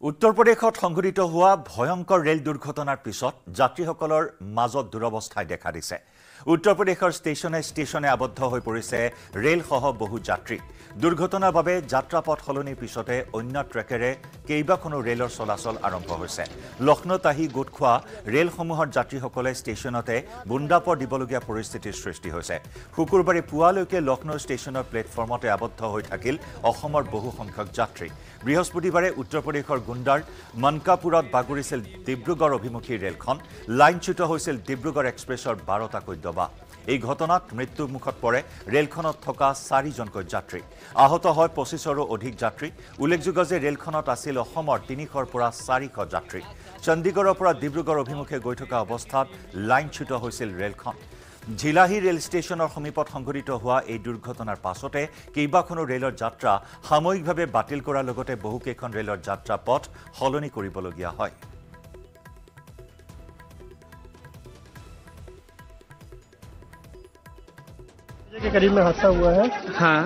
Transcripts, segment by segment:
উত্তৰ প্ৰদেশত সংঘটিত হোৱা ভয়ংকৰ ৰেল দুৰ্ঘটনাৰ পিছত যাত্ৰীসকলৰ মাজত দুৰৱস্থাই দেখা দিছে। উত্তৰ প্ৰদেশৰ ষ্টেচনে আবদ্ধ হৈ পৰিছে ৰেলসহ বহু যাত্ৰী। দুৰ্ঘটনাৰ বাবে যাত্ৰাপথ সলনিৰ পিছতে অন্য ট্ৰেকেৰে কেইবাখনো ৰেলৰ চলাচল আৰম্ভ হৈছে। লক্ষ্ণৌত আহি গোট খোৱা ৰেলসমূহৰ যাত্ৰীসকলে ষ্টেচনতে বুন্দাপৰ দিবলগীয়া পৰিস্থিতিৰ সৃষ্টি হৈছে। শুকুৰবাৰে পুৱালৈকে লক্ষ্ণৌ ষ্টেচনৰ প্লেটফৰ্মতে আবদ্ধ হৈ থাকিল অসমৰ বহু সংখ্যক যাত্ৰী। বৃহস্পতিবাৰে উত্তৰ প্ৰদেশৰ গুণ্ডাৰ মনকাপুৰত বাগৰিছিল ডিব্ৰুগড় অভিমুখী ৰেলখন। লাইনচ্যুত হৈছিল ডিব্ৰুগড় এক্সপ্ৰেছৰ 12টাকৈ ডবা। এই ঘটনাত মৃত্যুৰ মুখত পৰে ৰেলখনত থকা 4জনকৈ যাত্ৰী। আহত হয় 25ৰো অধিক যাত্ৰী। উল্লেখযোগ্য যে ৰেলখনত আছিল অসমৰ 300ৰ পৰা 400 যাত্ৰী। চণ্ডীগড়ৰ পৰা ডিব্ৰুগড় অভিমুখে গৈ থকা অৱস্থাত লাইনচ্যুত হৈছিল ৰেলখন। ঝিলাহী ৰেল ষ্টেচনৰ সমীপত সংঘটিত হোৱা এই দুৰ্ঘটনাৰ পাছতে কেইবাখনো ৰেলৰ যাত্ৰা সাময়িকভাৱে বাতিল কৰাৰ লগতে বহুকেইখন ৰেলৰ যাত্ৰা পথ সলনি কৰিবলগীয়া হয়। के करीब में हादसा हुआ है। हाँ,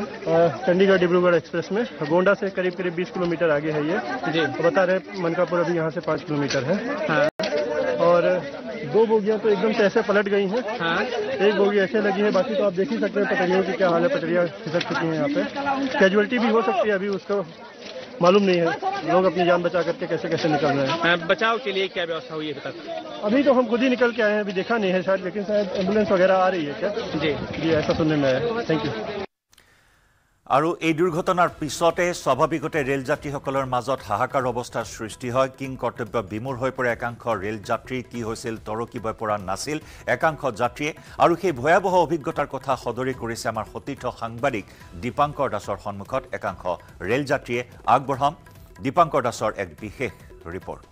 चंडीगढ़ डिब्रूगढ़ एक्सप्रेस में गोंडा से करीब 20 किलोमीटर आगे है ये जी। बता रहे मनकापुर अभी यहाँ से 5 किलोमीटर है। हाँ, और 2 बोगियां तो एकदम से ऐसे पलट गई हैं। हाँ, एक बोगी ऐसे लगी है, बाकी तो आप देख ही सकते हैं पटरियों की क्या हाल है। पटरियाँ खिसक चुकी हैं यहाँ पे। कैजुअलिटी भी हो सकती है, अभी उसको मालूम नहीं है। लोग अपनी जान बचा करके कैसे कैसे निकल रहे हैं। बचाव के लिए क्या व्यवस्था हुई है बता? अभी तो हम खुद ही निकल के आए हैं, अभी देखा नहीं है शायद, लेकिन शायद एम्बुलेंस वगैरह आ रही है क्या? जी, ऐसा सुनने में आया। Thank you. আৰু এই দুৰ্ঘটনাৰ পিছতে স্বাভাৱিকতে ৰেল যাত্ৰীসকলৰ মাজত হাহাকাৰ অৱস্থাৰ সৃষ্টি হয়। কিং কৰ্তব্য বিমূৰ হৈ পৰে একাংশ ৰেল যাত্ৰী। কি হৈছিল তৰকিব পৰা নাছিল একাংশ যাত্ৰীয়ে। আৰু সেই ভয়াৱহ অভিজ্ঞতাৰ কথা সদৰি কৰিছে আমাৰ সতীৰ্থ সাংবাদিক দীপাংকৰ দাসৰ সন্মুখত একাংশ ৰেল যাত্ৰীয়ে। আগবঢ়াম দীপাংকৰ দাসৰ এক বিশেষ ৰিপৰ্ট।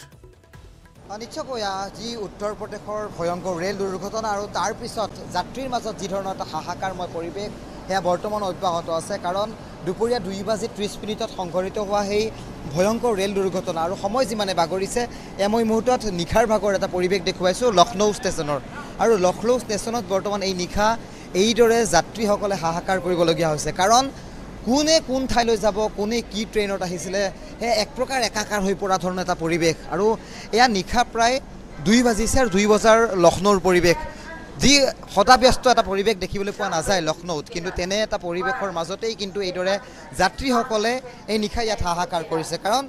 নিশ্চয়কৈ যি উত্তৰ প্ৰদেশৰ ভয়ংকৰ ৰেল দুৰ্ঘটনা আৰু তাৰ পিছত যাত্ৰীৰ মাজত যি ধৰণৰ এটা হাহাকাৰময় পৰিৱেশ সেয়া বৰ্তমান অব্যাহত আছে। কাৰণ দুপৰীয়া 2:30 সংঘটিত হোৱা সেই ভয়ংকৰ ৰেল দুৰ্ঘটনা আৰু সময় যিমানে বাগৰিছে মই মুহূৰ্তত নিশাৰ ভাগৰ এটা পৰিৱেশ দেখুৱাইছোঁ লক্ষ্ণৌ ষ্টেচনৰ। আৰু লক্ষ্ণৌ ষ্টেচনত বৰ্তমান এই নিশা এইদৰে যাত্ৰীসকলে হাহাকাৰ কৰিবলগীয়া হৈছে। কাৰণ কোনে কোন ঠাইলৈ যাব, কোনে কি ট্ৰেইনত আহিছিলে, সেয়া এক প্ৰকাৰ একাকাৰ হৈ পৰা ধৰণৰ এটা পৰিৱেশ। আৰু এয়া নিশা প্ৰায় 2 বাজিছে আৰু 2 বজাৰ লক্ষ্ণৌৰ পৰিৱেশ, যি সদাব্যস্ত এটা পৰিৱেশ দেখিবলৈ পোৱা নাযায় লক্ষ্ণৌত। কিন্তু তেনে এটা পৰিৱেশৰ মাজতেই কিন্তু এইদৰে যাত্ৰীসকলে এই নিশা ইয়াত হাহাকাৰ কৰিছে। কাৰণ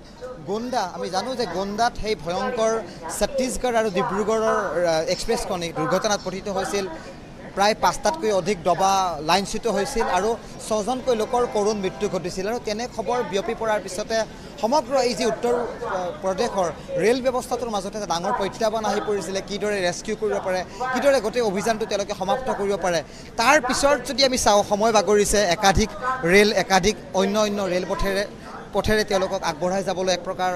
গোণ্ডা, আমি জানো যে গোণ্ডাত সেই ভয়ংকৰ ছত্তীশগড় আৰু ডিব্ৰুগড়ৰ এক্সপ্ৰেছখন এই দুৰ্ঘটনাত পতিত হৈছিল। প্ৰায় 5টাতকৈ অধিক ডবা লাইনচ্যুত হৈছিল আৰু 6জনকৈ লোকৰ কৰুণ মৃত্যু ঘটিছিল। আৰু তেনে খবৰ বিয়পি পৰাৰ পিছতে সমগ্ৰ এই যি উত্তৰ প্ৰদেশৰ ৰেল ব্যৱস্থাটোৰ মাজতে এটা ডাঙৰ প্ৰত্যাহ্বান আহি পৰিছিলে। কিদৰে ৰেস্কিউ কৰিব পাৰে, কিদৰে গোটেই অভিযানটো তেওঁলোকে সমাপ্ত কৰিব পাৰে। তাৰ পিছত যদি আমি চাওঁ, সময় বাগৰিছে, একাধিক অন্য ৰেল পথেৰে তেওঁলোকক আগবঢ়াই যাবলৈ এক প্ৰকাৰ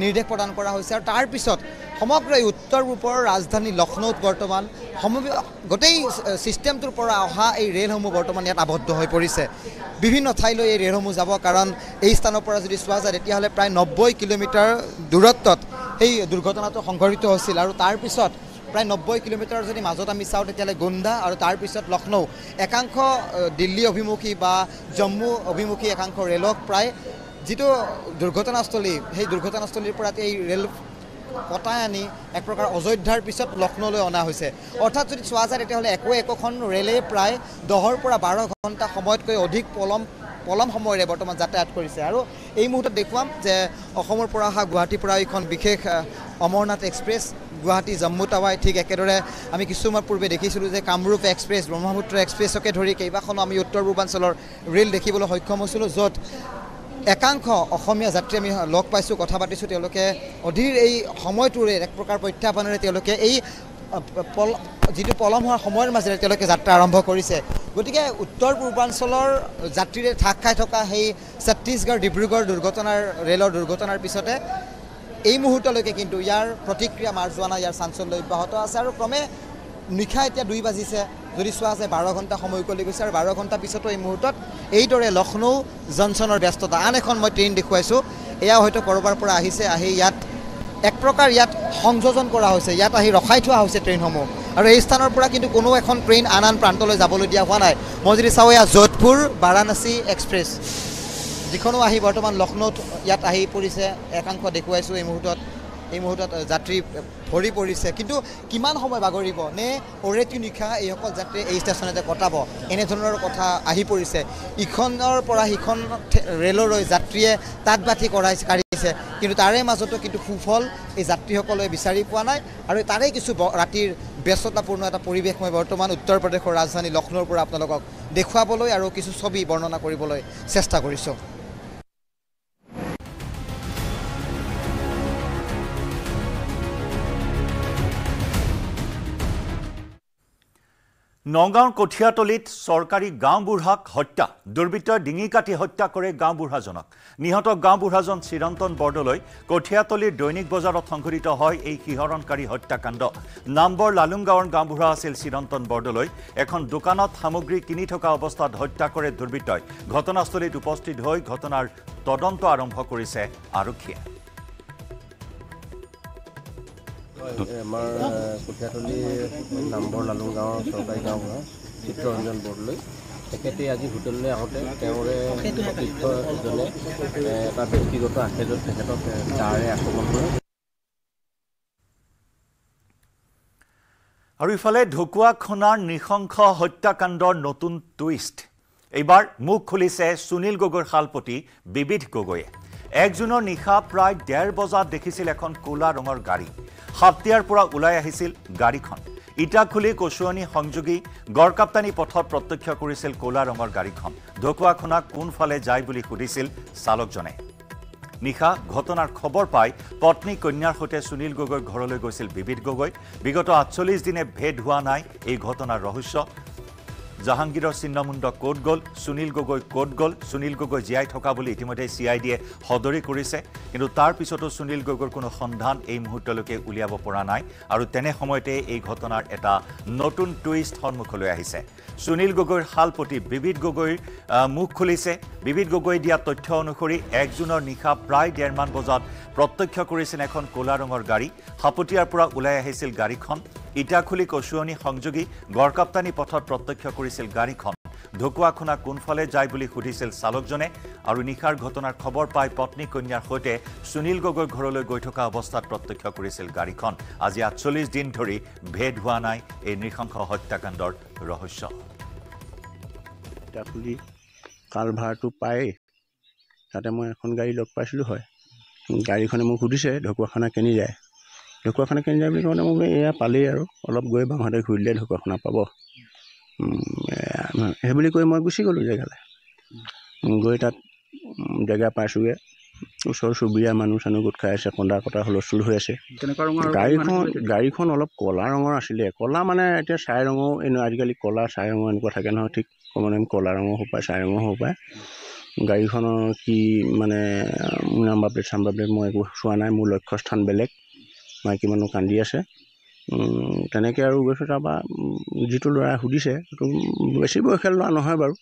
নিৰ্দেশ প্ৰদান কৰা হৈছে। আৰু তাৰ পিছত সমগ্ৰ এই উত্তৰ পূবৰ ৰাজধানী লক্ষ্ণৌত বৰ্তমান গোটেই ছিষ্টেমটোৰ পৰা অহা এই ৰেলসমূহ বৰ্তমান ইয়াত আবদ্ধ হৈ পৰিছে। বিভিন্ন ঠাইলৈ এই ৰেলসমূহ যাব। কাৰণ এই স্থানৰ পৰা যদি চোৱা যায় তেতিয়াহ'লে প্ৰায় 90 কিলোমিটাৰ দূৰত্বত এই দুৰ্ঘটনাটো সংঘটিত হৈছিল। আৰু তাৰপিছত প্ৰায় 90 কিলোমিটাৰ যদি মাজত আমি চাওঁ তেতিয়াহ'লে গোণ্ডা আৰু তাৰপিছত লক্ষ্ণৌ, একাংশ দিল্লী অভিমুখী বা জম্মু অভিমুখী একাংশ ৰেলক প্ৰায় যিটো দুৰ্ঘটনাস্থলী, সেই দুৰ্ঘটনাস্থলীৰ পৰা এই ৰেল কটাই আনি এক প্ৰকাৰ অযোধ্যাৰ পিছত লক্ষ্ণৌলৈ অনা হৈছে। অৰ্থাৎ যদি চোৱা যায় তেতিয়াহ'লে একোখন ৰেলে প্ৰায় 10ৰ পৰা 12 ঘণ্টা সময়তকৈ অধিক পলম সময়েৰে বৰ্তমান যাতায়াত কৰিছে। আৰু এই মুহূৰ্তত দেখুৱাম যে অসমৰ পৰা অহা গুৱাহাটীৰ পৰা এইখন বিশেষ অমৰনাথ এক্সপ্ৰেছ গুৱাহাটী জম্মু টাৱাই, ঠিক একেদৰে আমি কিছুমান পূৰ্বে দেখিছিলোঁ যে কামৰূপ এক্সপ্ৰেছ, ব্ৰহ্মপুত্ৰ এক্সপ্ৰেছকে ধৰি কেইবাখনো আমি উত্তৰ পূৰ্বাঞ্চলৰ ৰেল দেখিবলৈ সক্ষম হৈছিলোঁ, য'ত একাংশ অসমীয়া যাত্ৰী আমি লগ পাইছোঁ, কথা পাতিছোঁ। তেওঁলোকে অধীৰ এই সময়টোৰে এক প্ৰকাৰ প্ৰত্যাহ্বানেৰে তেওঁলোকে এই যিটো পলম হোৱাৰ সময়ৰ মাজেৰে তেওঁলোকে যাত্ৰা আৰম্ভ কৰিছে। গতিকে উত্তৰ পূৰ্বাঞ্চলৰ যাত্ৰীৰে ঠাক খাই থকা সেই ছত্তীশগড় ডিব্ৰুগড় ৰেলৰ দুৰ্ঘটনাৰ পিছতে এই মুহূৰ্তলৈকে কিন্তু ইয়াৰ প্ৰতিক্ৰিয়া মাৰ যোৱা নাই, ইয়াৰ চাঞ্চল্য অব্যাহত আছে। আৰু ক্ৰমে নিশা এতিয়া 2 বাজিছে, যদি চোৱা যায় 12 ঘণ্টা সময় উকলি গৈছে। আৰু 12 ঘণ্টা পিছতো এই মুহূৰ্তত এইদৰে লক্ষ্ণৌ জংচনৰ ব্যস্ততা। আন এখন মই ট্ৰেইন দেখুৱাইছোঁ, এয়া হয়তো ক'ৰবাৰ পৰা আহিছে, আহি ইয়াত এক প্ৰকাৰ ইয়াত সংযোজন কৰা হৈছে, ইয়াত আহি ৰখাই থোৱা হৈছে ট্ৰেইনসমূহ। আৰু এই স্থানৰ পৰা কিন্তু কোনো এখন ট্ৰেইন আন প্ৰান্তলৈ যাবলৈ দিয়া হোৱা নাই। মই যদি চাওঁ, এয়া যোধপুৰ বাৰাণসী এক্সপ্ৰেছ, যিখনো আহি বৰ্তমান লক্ষ্ণৌত ইয়াত আহি পৰিছে একাংশ দেখুৱাইছোঁ এই মুহূৰ্তত যাত্ৰী ভৰি পৰিছে কিন্তু কিমান সময় বাগৰিব নে অৰেতি নিশা এইসকল যাত্ৰী এই ষ্টেচনতে কটাব এনেধৰণৰ কথা আহি পৰিছে ইখনৰ পৰা সিখন ৰেললৈ যাত্ৰীয়ে তাত বাতি কাঢ়িছে কিন্তু তাৰে মাজতো কিন্তু সুফল এই যাত্ৰীসকলে বিচাৰি পোৱা নাই আৰু তাৰে কিছু ৰাতিৰ ব্যস্ততাপূৰ্ণ এটা পৰিৱেশ মই বৰ্তমান উত্তৰ প্ৰদেশৰ ৰাজধানী লক্ষ্ণৌৰ পৰা আপোনালোকক দেখুৱাবলৈ আৰু কিছু ছবি বৰ্ণনা কৰিবলৈ চেষ্টা কৰিছোঁ নগাঁৱৰ কঠিয়াতলিত চৰকাৰী গাঁওবুঢ়াক হত্যা দুৰ্বৃত্তই ডিঙি কাটি হত্যা কৰে গাঁওবুঢ়াজনক নিহত গাঁওবুঢ়াজন চিৰন্তন বৰদলৈ কঠিয়াতলিৰ দৈনিক বজাৰত সংঘটিত হয় এই শিহৰণকাৰী হত্যাকাণ্ড নাম্বৰ লালুংগাঁৱৰ গাঁওবুঢ়া আছিল চিৰন্তন বৰদলৈ এখন দোকানত সামগ্ৰী কিনি থকা অৱস্থাত হত্যা কৰে দুৰ্বৃত্তই ঘটনাস্থলীত উপস্থিত হৈ ঘটনাৰ তদন্ত আৰম্ভ কৰিছে আৰক্ষীয়ে আমাৰ কঠিয়াতলি নাম্বৰ লালুং গাঁৱৰ চৰকাৰী গাঁওবুঢ়া চিত্ৰৰঞ্জন বৰদলৈ তেখেতে আজি হোটেললৈ আহোঁতে তেওঁৰে সতীৰ্থ এজনে এটা ব্যক্তিগত আশাজত তেখেতক দাৰে আক্ৰমণ কৰে আৰু ইফালে ঢকুৱাখনাৰ নৃশংস হত্যাকাণ্ডৰ নতুন টুইষ্ট এইবাৰ মুখ খুলিছে সুনীল গগৈৰ শালপতি বিবিধ গগৈয়ে 1 জুনৰ নিশা প্ৰায় 1:30 বজাত দেখিছিল এখন কোলা ৰঙৰ গাড়ী হাতিয়াৰ পৰা ওলাই আহিছিল গাড়ীখন ইটাখুলি কচুৱানী সংযোগী গড়কাপ্তানী পথত প্ৰত্যক্ষ কৰিছিল কোলা ৰঙৰ গাড়ীখন ঢকুৱাখনা কোনফালে যায় বুলি সুধিছিল চালকজনে নিশা ঘটনাৰ খবৰ পাই পত্নী কন্যাৰ সৈতে সুনীল গগৈৰ ঘৰলৈ গৈছিল বিবিধ গগৈ বিগত 48 দিনে ভেদ হোৱা নাই এই ঘটনাৰ ৰহস্য জাহাংগীৰৰ চিহ্নমুণ্ড কোট গ'ল সুনীল গগৈ কোট গ'ল সুনীল গগৈ জীয়াই থকা বুলি ইতিমধ্যে CIDয়ে সদৰি কৰিছে কিন্তু তাৰ পিছতো সুনীল গগৈৰ কোনো সন্ধান এই মুহূৰ্তলৈকে উলিয়াব পৰা নাই আৰু তেনে সময়তে এই ঘটনাৰ এটা নতুন টুইষ্ট সন্মুখলৈ আহিছে সুনীল গগৈৰ শালপতি বিবিধ গগৈৰ মুখ খুলিছে বিবিধ গগৈ দিয়া তথ্য অনুসৰি 1 জুনৰ নিশা প্ৰায় 1:30 মান বজাত প্ৰত্যক্ষ কৰিছিল এখন কোলা ৰঙৰ গাড়ী হাপতিয়াৰ পৰা ওলাই আহিছিল গাড়ীখন ইটাখুলি কচুৱানী সংযোগী গড়কাপ্তানী পথত প্ৰত্যক্ষ কৰিছিল গাড়ীখন ঢকুৱাখনা কোনফালে যায় বুলি সুধিছিল চালকজনে আৰু নিশাৰ ঘটনাৰ খবৰ পাই পত্নী কন্যাৰ সৈতে সুনীল গগৈৰ ঘৰলৈ গৈ থকা অৱস্থাত প্ৰত্যক্ষ কৰিছিল গাড়ীখন আজি 48 দিন ধৰি ভেদ হোৱা নাই এই নৃশংস হত্যাকাণ্ডৰ ৰহস্য ইটাখুলি কালভাৰটো পাই তাতে মই এখন গাড়ী লগ পাইছিলোঁ হয় গাড়ীখনে মোক সুধিছে ঢকুৱাখানা কেনি যায় ঢকুৱাখানা কেনি যায় বুলি কওঁতে মোক এয়া পালেই আৰু অলপ গৈ বাওঁহাতে ঘূৰিলে ঢকুৱাখানা পাব সেই বুলি কৈ মই গুচি গ'লোঁ জেগালৈ গৈ তাত জেগা পাইছোঁগৈ ওচৰ চুবুৰীয়া মানুহ চানুহ গোট খাই আছে কন্দা কটা হুলস্থুল হৈ আছে গাড়ীখন অলপ ক'লা ৰঙৰ আছিলে ক'লা মানে এতিয়া ছাই ৰঙৰ আজিকালি ক'লা ছাই ৰঙৰ এনেকুৱা থাকে নহয় ঠিক মানে ক'লা ৰঙৰ হ'ব পাৰে ছাই ৰঙৰ হ'ব পাৰে গাড়ীখনৰ কি মানে নাম্বাৰ প্লেট মই একো চোৱা নাই মোৰ লক্ষ্যস্থান বেলেগ মাইকী মানুহ কান্দি আছে তেনেকৈ আৰু গৈছোঁ তাৰপৰা যিটো ল'ৰাই সুধিছে সেইটো বেছি বয়সীয়াল ল'ৰা নহয় বাৰু